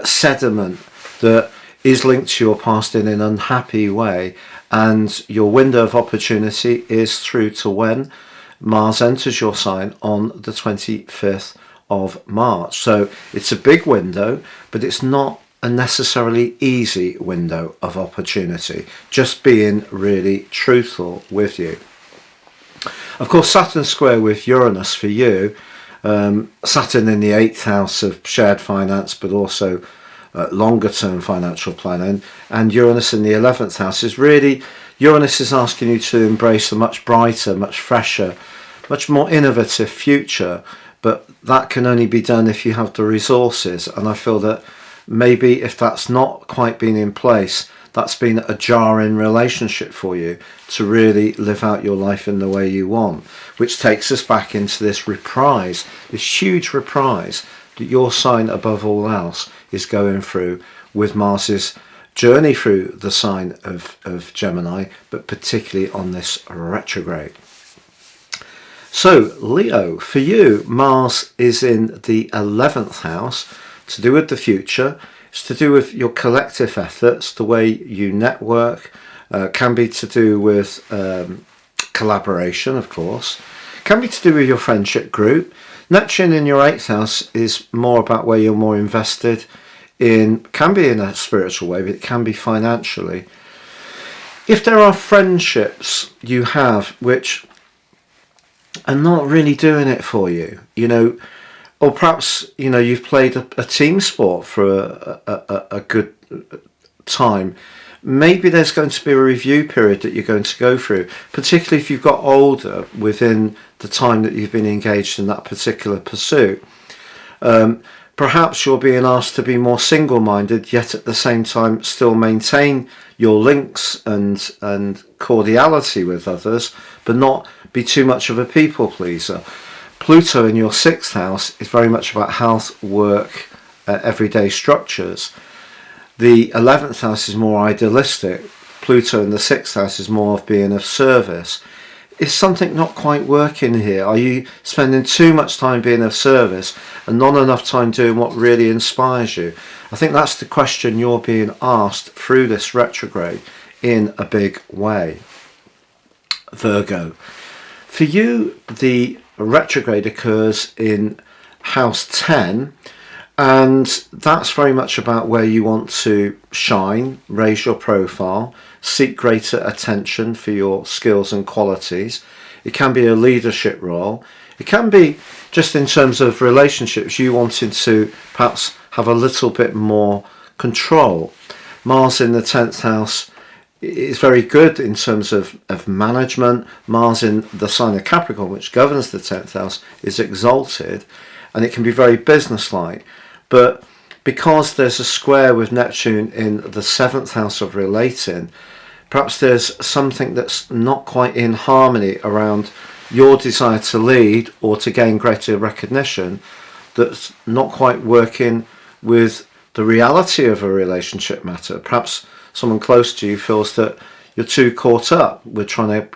sediment that is linked to your past in an unhappy way. And your window of opportunity is through to when Mars enters your sign on the 25th of March. So it's a big window, but it's not a necessarily easy window of opportunity. Just being really truthful with you. Of course, Saturn square with Uranus for you, Saturn in the 8th house of shared finance, but also longer term financial planning, and Uranus in the 11th house is really, Uranus is asking you to embrace a much brighter, much fresher, much more innovative future, but that can only be done if you have the resources. And I feel that maybe if that's not quite been in place, that's been a jarring relationship for you to really live out your life in the way you want, which takes us back into this reprise, this huge reprise that your sign above all else is going through with Mars's journey through the sign of Gemini, but particularly on this retrograde. So Leo, for you, Mars is in the 11th house, to do with the future. It's to do with your collective efforts, the way you network, can be to do with collaboration, of course, can be to do with your friendship group. Neptune in your 8th house is more about where you're more invested in, can be in a spiritual way, but it can be financially. If there are friendships you have which are not really doing it for you, you know, or perhaps, you know, you've played a team sport for a good time, maybe there's going to be a review period that you're going to go through, particularly if you've got older within the time that you've been engaged in that particular pursuit. Perhaps you're being asked to be more single-minded, yet at the same time still maintain your links and cordiality with others, but not be too much of a people pleaser. Pluto in your 6th house is very much about health, work, everyday structures. The 11th house is more idealistic. Pluto in the 6th house is more of being of service. Is something not quite working here? Are you spending too much time being of service and not enough time doing what really inspires you? I think that's the question you're being asked through this retrograde in a big way. Virgo. For you, the retrograde occurs in house 10, and that's very much about where you want to shine, raise your profile, seek greater attention for your skills and qualities. It can be a leadership role. It can be just in terms of relationships, you wanting to perhaps have a little bit more control. Mars in the 10th house is very good in terms of management. Mars in the sign of Capricorn, which governs the 10th house, is exalted, and it can be very businesslike. But because there's a square with Neptune in the 7th house of relating, perhaps there's something that's not quite in harmony around your desire to lead or to gain greater recognition, that's not quite working with the reality of a relationship matter. Perhaps someone close to you feels that you're too caught up with trying to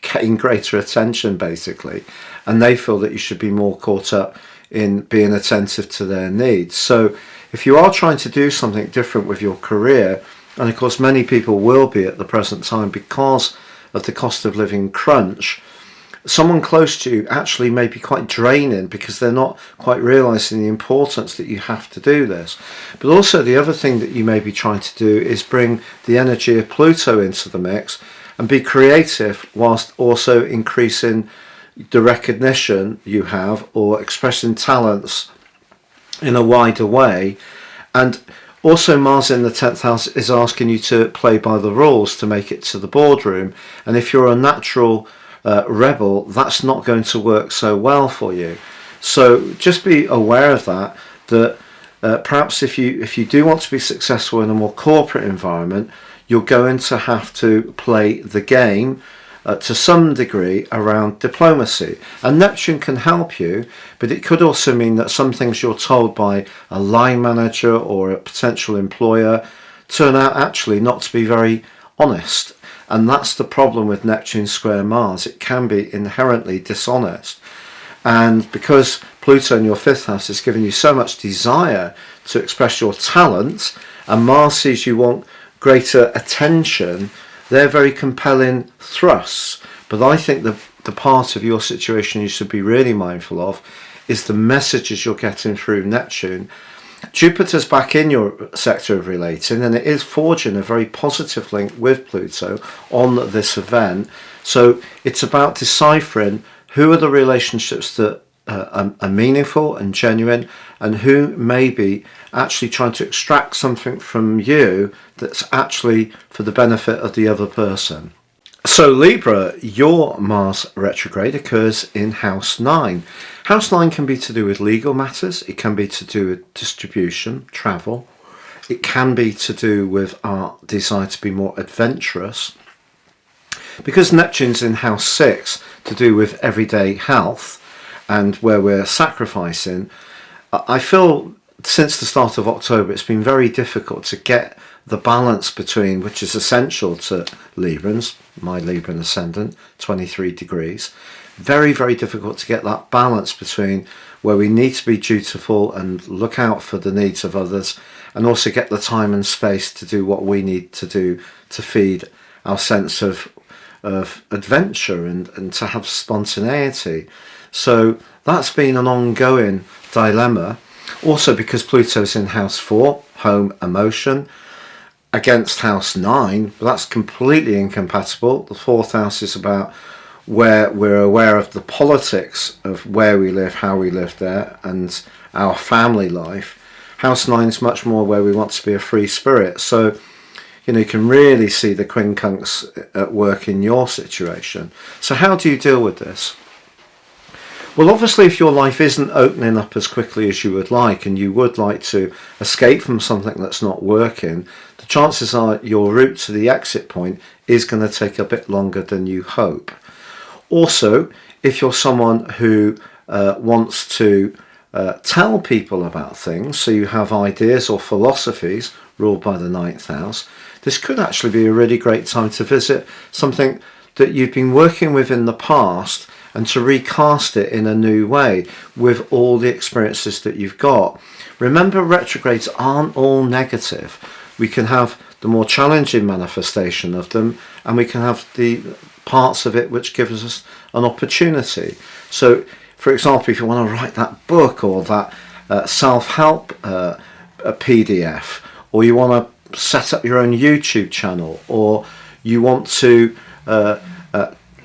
gain greater attention, basically, and they feel that you should be more caught up in being attentive to their needs. So if you are trying to do something different with your career, and of course many people will be at the present time because of the cost of living crunch, someone close to you actually may be quite draining because they're not quite realising the importance that you have to do this. But also the other thing that you may be trying to do is bring the energy of Pluto into the mix and be creative whilst also increasing the recognition you have or expressing talents in a wider way. And also Mars in the 10th house is asking you to play by the rules to make it to the boardroom, and if you're a natural rebel, that's not going to work so well for you. So just be aware of that perhaps if you do want to be successful in a more corporate environment, you're going to have to play the game to some degree around diplomacy. And Neptune can help you, but it could also mean that some things you're told by a line manager or a potential employer turn out actually not to be very honest. And that's the problem with Neptune square Mars. It can be inherently dishonest. And because Pluto in your fifth house is giving you so much desire to express your talent, and Mars sees you want greater attention, they're very compelling thrusts. But I think the part of your situation you should be really mindful of is the messages you're getting through Neptune. Jupiter's back in your sector of relating, and it is forging a very positive link with Pluto on this event. So it's about deciphering who are the relationships that are meaningful and genuine, and who may be actually trying to extract something from you that's actually for the benefit of the other person. So Libra, your Mars retrograde occurs in House 9. House 9 can be to do with legal matters, it can be to do with distribution, travel, it can be to do with our desire to be more adventurous. Because Neptune's in House 6, to do with everyday health and where we're sacrificing, I feel since the start of October it's been very difficult to get the balance between, which is essential to Librans, my Libran ascendant, 23 degrees, very, very difficult to get that balance between where we need to be dutiful and look out for the needs of others, and also get the time and space to do what we need to do to feed our sense of adventure and to have spontaneity. So that's been an ongoing dilemma. Also because Pluto's in House 4, home, emotion, against House 9, but that's completely incompatible. The fourth house is about where we're aware of the politics of where we live, how we live there, and our family life. House 9 is much more where we want to be a free spirit. So, you can really see the quincunx at work in your situation. So how do you deal with this? Well, obviously, if your life isn't opening up as quickly as you would like, and you would like to escape from something that's not working, the chances are your route to the exit point is going to take a bit longer than you hope. Also, if you're someone who wants to tell people about things, so you have ideas or philosophies ruled by the ninth house, this could actually be a really great time to visit something that you've been working with in the past and to recast it in a new way with all the experiences that you've got. Remember, retrogrades aren't all negative. We can have the more challenging manifestation of them, and we can have the parts of it which gives us an opportunity. So, for example, if you want to write that book or that self-help PDF, or you want to set up your own YouTube channel, or you want to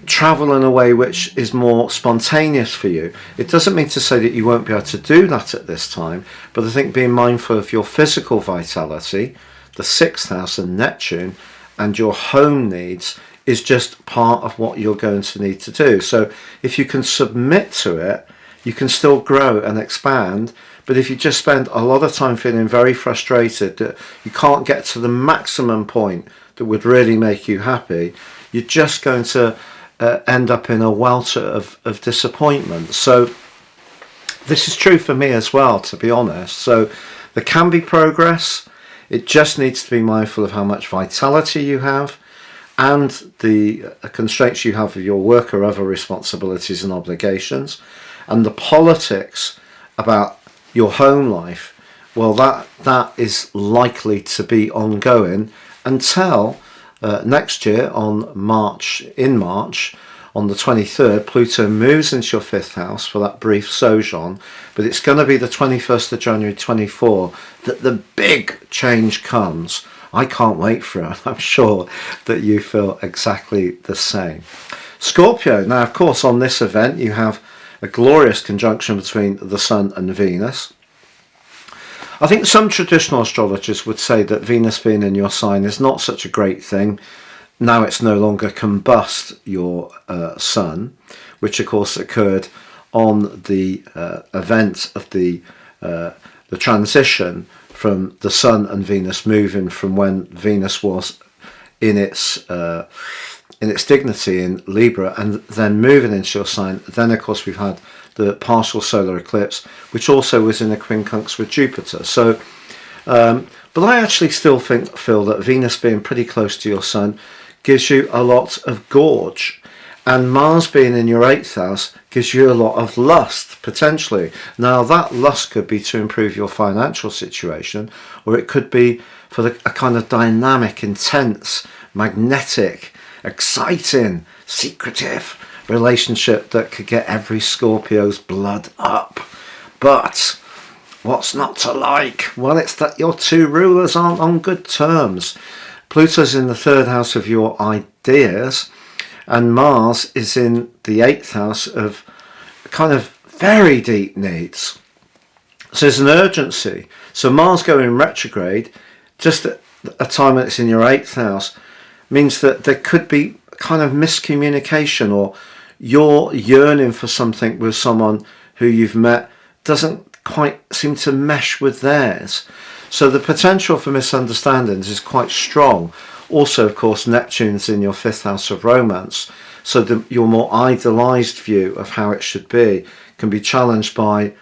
travel in a way which is more spontaneous for you. It doesn't mean to say that you won't be able to do that at this time, but I think being mindful of your physical vitality, the sixth house and Neptune, and your home needs is just part of what you're going to need to do. So if you can submit to it, you can still grow and expand. But if you just spend a lot of time feeling very frustrated that you can't get to the maximum point that would really make you happy, you're just going to end up in a welter of disappointment. So this is true for me as well, to be honest. So there can be progress. It just needs to be mindful of how much vitality you have and the constraints you have of your work or other responsibilities and obligations, and the politics about your home life. Well, that is likely to be ongoing until next year in March, on the 23rd, Pluto moves into your fifth house for that brief sojourn, but it's going to be the 21st of January 24 that the big change comes. I can't wait for it. I'm sure that you feel exactly the same. Scorpio, now of course on this event you have a glorious conjunction between the Sun and Venus. I think some traditional astrologers would say that Venus being in your sign is not such a great thing. Now it's no longer combust your Sun, which of course occurred on the event of the transition from the Sun and Venus moving from when Venus was in its dignity in Libra, and then moving into your sign. Then of course we've had the partial solar eclipse, which also was in a quincunx with Jupiter. So but I actually still feel that Venus being pretty close to your sun gives you a lot of gorge, and Mars being in your 8th house gives you a lot of lust, potentially. Now that lust could be to improve your financial situation, or it could be for a kind of dynamic, intense, magnetic, exciting, secretive relationship that could get every Scorpio's blood up. But what's not to like? Well, it's that your two rulers aren't on good terms. Pluto's in the 3rd house of your ideas, and Mars is in the 8th house of kind of very deep needs. So there's an urgency. So Mars going retrograde, just at a time that it's in your 8th house, means that there could be kind of miscommunication, or you're yearning for something with someone who you've met doesn't quite seem to mesh with theirs. So the potential for misunderstandings is quite strong. Also, of course, Neptune's in your 5th house of romance, so your more idealized view of how it should be can be challenged by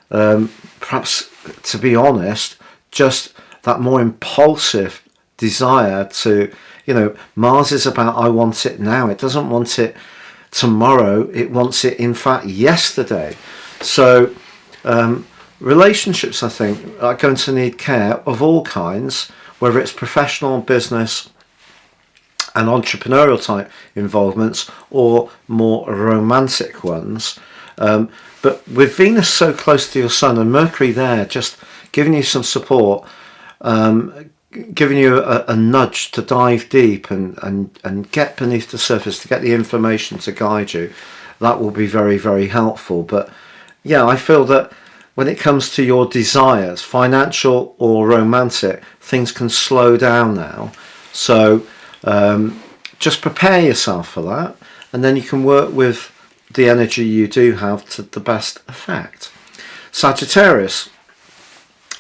perhaps, to be honest, just that more impulsive desire to, Mars is about I want it now. It doesn't want it tomorrow. It wants it, in fact, yesterday. So relationships, I think, are going to need care of all kinds, whether it's professional, business and entrepreneurial type involvements, or more romantic ones. But with Venus so close to your sun and Mercury there just giving you some support, giving you a nudge to dive deep and get beneath the surface, to get the information to guide you, that will be very, very helpful. But yeah, I feel that when it comes to your desires, financial or romantic, things can slow down now. So just prepare yourself for that, and then you can work with the energy you do have to the best effect. Sagittarius.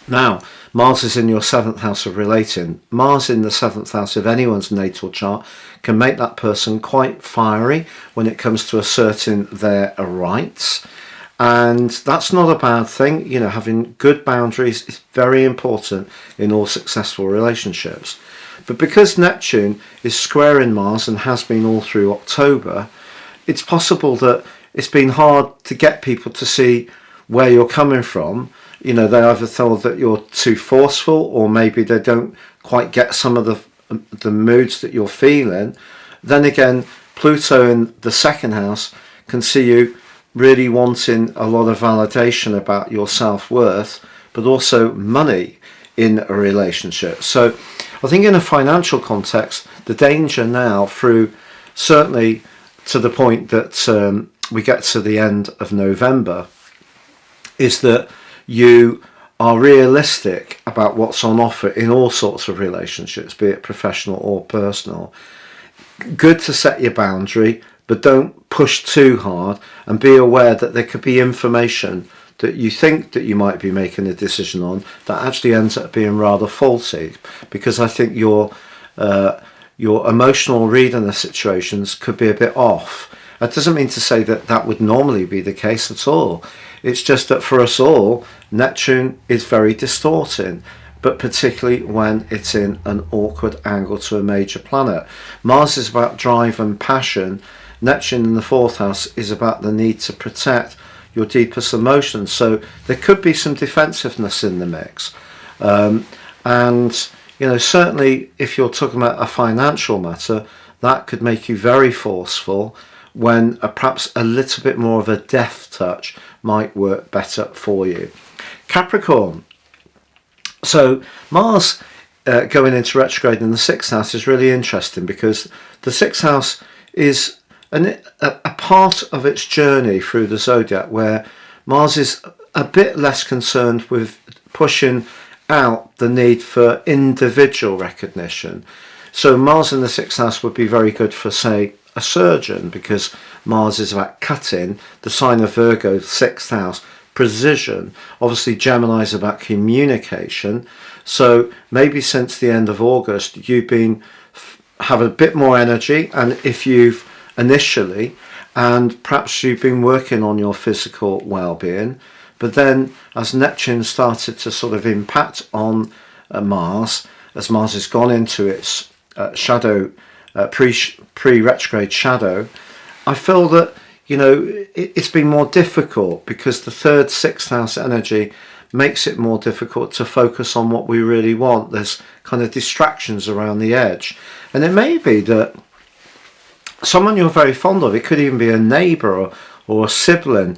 Now, Mars is in your 7th house of relating. Mars in the 7th house of anyone's natal chart can make that person quite fiery when it comes to asserting their rights. And that's not a bad thing. Having good boundaries is very important in all successful relationships. But because Neptune is squaring Mars and has been all through October, it's possible that it's been hard to get people to see where you're coming from. They either feel that you're too forceful, or maybe they don't quite get some of the moods that you're feeling. Then again, Pluto in the 2nd house can see you really wanting a lot of validation about your self-worth, but also money in a relationship. So I think in a financial context, the danger now, through certainly to the point that we get to the end of November, is that you are realistic about what's on offer in all sorts of relationships, be it professional or personal. Good to set your boundary, but don't push too hard, and be aware that there could be information that you think that you might be making a decision on that actually ends up being rather faulty, because I think your emotional read on the situations could be a bit off. That doesn't mean to say that that would normally be the case at all. It's just that for us all, Neptune is very distorting, but particularly when it's in an awkward angle to a major planet. Mars is about drive and passion. Neptune in the 4th house is about the need to protect your deepest emotions. So there could be some defensiveness in the mix. And certainly if you're talking about a financial matter, that could make you very forceful, when perhaps a little bit more of a deft touch might work better for you. Capricorn. So Mars going into retrograde in the 6th house is really interesting, because the 6th house is a part of its journey through the Zodiac, where Mars is a bit less concerned with pushing out the need for individual recognition. So Mars in the 6th house would be very good for, say, a surgeon, because Mars is about cutting. The sign of Virgo, 6th house, precision. Obviously Gemini is about communication. So maybe since the end of August you've been have a bit more energy, and if you've initially, and perhaps you've been working on your physical well-being, but then as Neptune started to sort of impact on Mars, as Mars has gone into its shadow, pre-retrograde shadow, I feel that, you know, it's been more difficult because the third, sixth house energy makes it more difficult to focus on what we really want. There's kind of distractions around the edge. And it may be that someone you're very fond of, it could even be a neighbour or a sibling,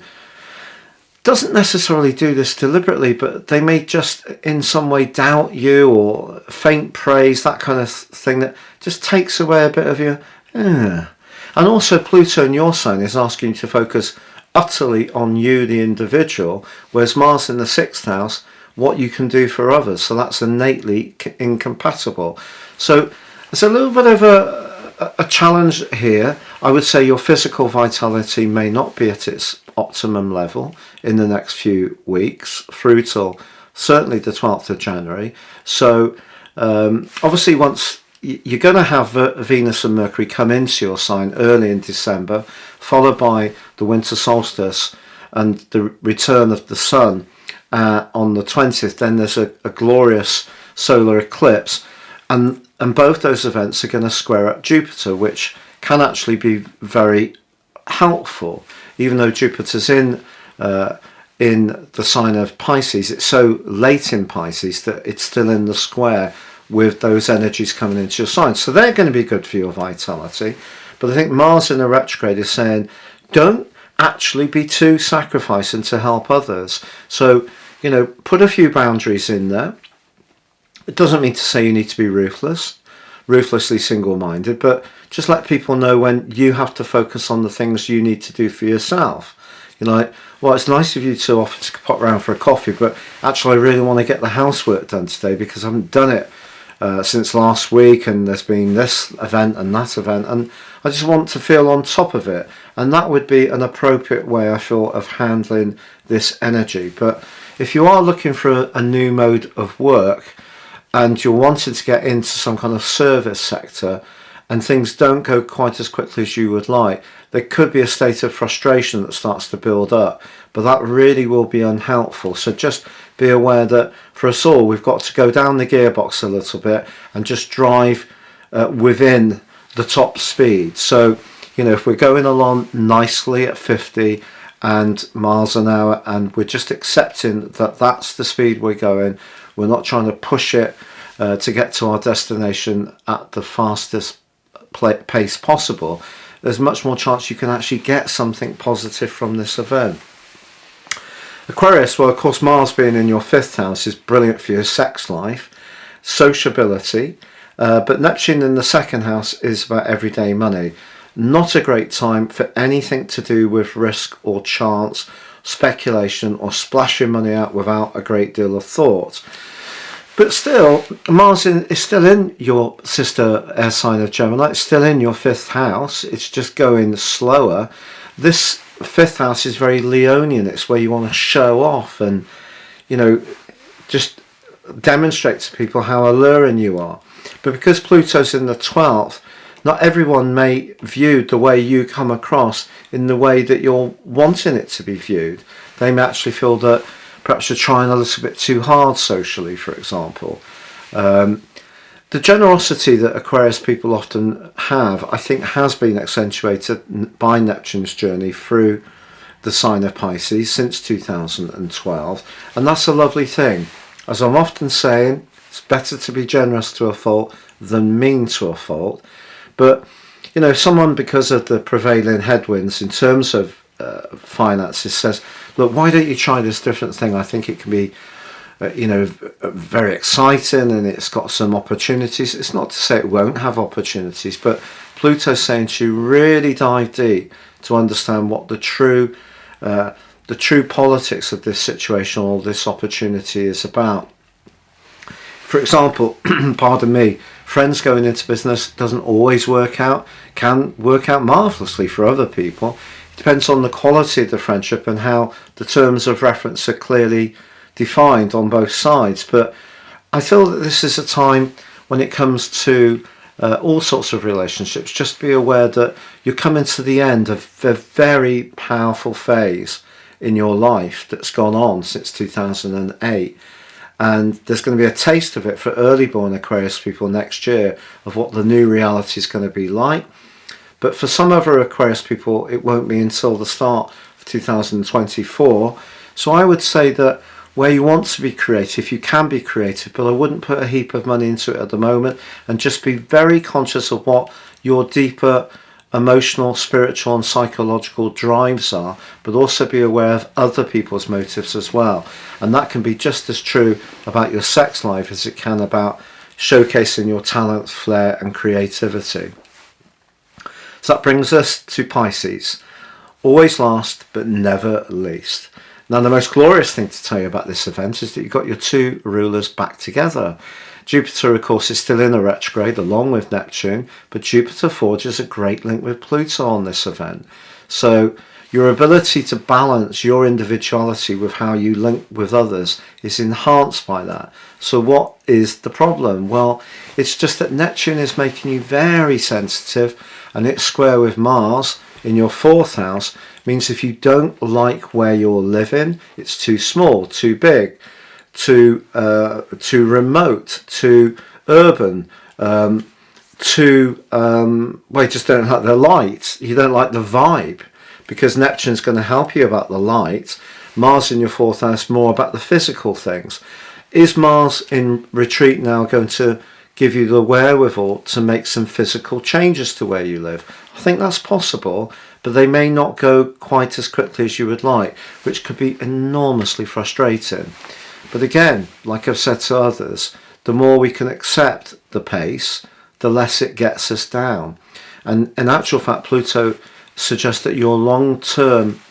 doesn't necessarily do this deliberately, but they may just in some way doubt you or faint praise, that kind of thing that just takes away a bit of your... And also Pluto in your sign is asking you to focus utterly on you, the individual, whereas Mars in the sixth house, what you can do for others. So that's innately incompatible. So it's a little bit of a challenge here. I would say your physical vitality may not be at its optimum level in the next few weeks through till certainly the 12th of January. So obviously once you're going to have Venus and Mercury come into your sign early in December, followed by the winter solstice and the return of the sun on the 20th. Then there's a glorious solar eclipse, and both those events are going to square up Jupiter, which can actually be very helpful. Even though Jupiter's in the sign of Pisces, it's so late in Pisces that it's still in the square with those energies coming into your sign. So they're going to be good for your vitality. But I think Mars in a retrograde is saying, don't actually be too sacrificing to help others. So, you know, put a few boundaries in there. It doesn't mean to say you need to be ruthlessly single-minded, but just let people know when you have to focus on the things you need to do for yourself. You're like, well, it's nice of you to offer to pop round for a coffee, but actually I really want to get the housework done today because I haven't done it since last week, and there's been this event and that event, and I just want to feel on top of it. And that would be an appropriate way, I feel, of handling this energy. But if you are looking for a new mode of work and you're wanting to get into some kind of service sector and things don't go quite as quickly as you would like, there could be a state of frustration that starts to build up, but that really will be unhelpful. So just be aware that for us all, we've got to go down the gearbox a little bit and just drive within the top speed. So, you know, if we're going along nicely at 50 and miles an hour and we're just accepting that that's the speed we're going, we're not trying to push it to get to our destination at the fastest pace possible, there's much more chance you can actually get something positive from this event. Aquarius, well, of course, Mars being in your fifth house is brilliant for your sex life, sociability, but Neptune in the second house is about everyday money. Not a great time for anything to do with risk or chance, speculation, or splashing money out without a great deal of thought. But still, Mars is still in your sister air sign of Gemini. It's still in your fifth house. It's just going slower. This fifth house is very Leonian. It's where you want to show off and, you know, just demonstrate to people how alluring you are. But because Pluto's in the 12th, not everyone may view the way you come across in the way that you're wanting it to be viewed. They may actually feel that perhaps you're trying a little bit too hard socially, for example. The generosity that Aquarius people often have, I think, has been accentuated by Neptune's journey through the sign of Pisces since 2012. And that's a lovely thing. As I'm often saying, it's better to be generous to a fault than mean to a fault. But, you know, someone, because of the prevailing headwinds in terms of finances, says, look, why don't you try this different thing? I think it can be, you know, very exciting and it's got some opportunities. It's not to say it won't have opportunities, but Pluto's saying to you, really dive deep to understand what the true politics of this situation or this opportunity is about. For example, pardon me, friends going into business doesn't always work out, can work out marvellously for other people. It depends on the quality of the friendship and how the terms of reference are clearly defined on both sides. But I feel that this is a time when it comes to all sorts of relationships. Just be aware that you're coming to the end of a very powerful phase in your life that's gone on since 2008. And there's going to be a taste of it for early born Aquarius people next year of what the new reality is going to be like. But for some other Aquarius people, it won't be until the start of 2024. So I would say that where you want to be creative, you can be creative, but I wouldn't put a heap of money into it at the moment, and just be very conscious of what your deeper emotional, spiritual and psychological drives are, but also be aware of other people's motives as well. And that can be just as true about your sex life as it can about showcasing your talents, flair and creativity. So that brings us to Pisces. Always last, but never least. Now, the most glorious thing to tell you about this event is that you've got your two rulers back together. Jupiter, of course, is still in a retrograde along with Neptune, but Jupiter forges a great link with Pluto on this event. So your ability to balance your individuality with how you link with others is enhanced by that. So what is the problem? Well, it's just that Neptune is making you very sensitive, and it's square with Mars in your 4th house. Means if you don't like where you're living, it's too small, too big, too remote, too urban, well, you just don't like the light, you don't like the vibe, because Neptune's going to help you about the light. Mars in your 4th house, more about the physical things. Is Mars in retreat now going to give you the wherewithal to make some physical changes to where you live? I think that's possible, but they may not go quite as quickly as you would like, which could be enormously frustrating. But again, like I've said to others, the more we can accept the pace, the less it gets us down. And in actual fact, Pluto suggests that your long-term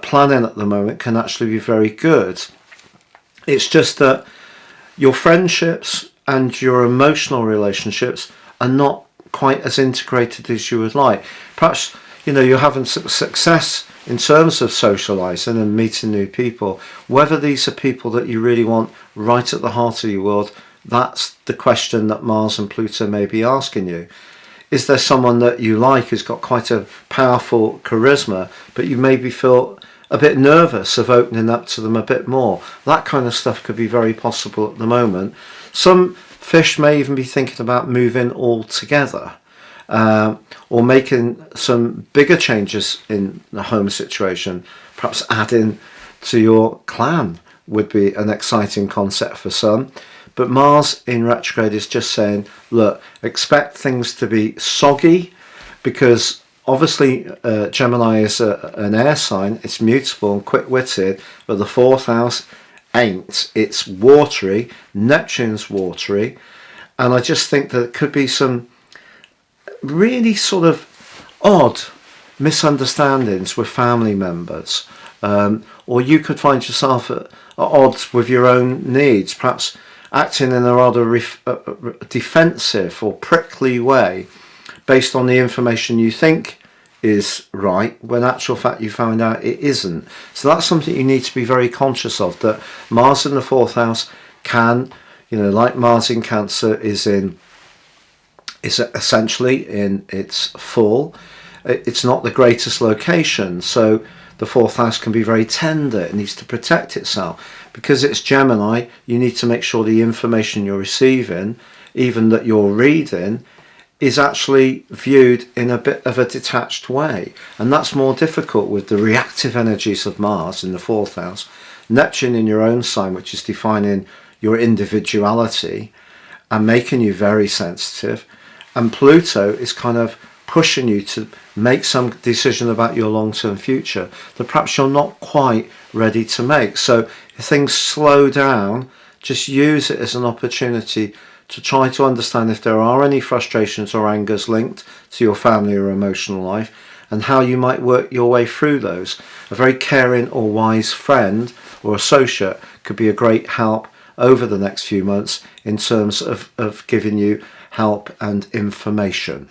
planning at the moment can actually be very good. It's just that your friendships and your emotional relationships are not quite as integrated as you would like. Perhaps, you know, you're having success in terms of socializing and meeting new people. Whether these are people that you really want right at the heart of your world, that's the question that Mars and Pluto may be asking you. Is there someone that you like who's got quite a powerful charisma, but you maybe feel a bit nervous of opening up to them a bit more? That kind of stuff could be very possible at the moment. Some fish may even be thinking about moving altogether, or making some bigger changes in the home situation. Perhaps adding to your clan would be an exciting concept for some. But Mars in retrograde is just saying, look, expect things to be soggy, because obviously Gemini is an air sign. It's mutable and quick-witted, but the 4th house ain't. It's watery. Neptune's watery. And I just think that it could be some really sort of odd misunderstandings with family members, or you could find yourself at odds with your own needs, perhaps acting in a rather defensive or prickly way based on the information you think is right, when in actual fact you found out it isn't. So that's something you need to be very conscious of, that Mars in the 4th house can, you know, like Mars in Cancer is essentially in its full. It's not the greatest location, so the 4th house can be very tender. It needs to protect itself. Because it's Gemini, you need to make sure the information you're receiving, even that you're reading, is actually viewed in a bit of a detached way. And that's more difficult with the reactive energies of Mars in the 4th house, Neptune in your own sign, which is defining your individuality and making you very sensitive, and Pluto is kind of pushing you to make some decision about your long-term future that perhaps you're not quite ready to make. So if things slow down, just use it as an opportunity to try to understand if there are any frustrations or angers linked to your family or emotional life, and how you might work your way through those. A very caring or wise friend or associate could be a great help over the next few months in terms of giving you help and information.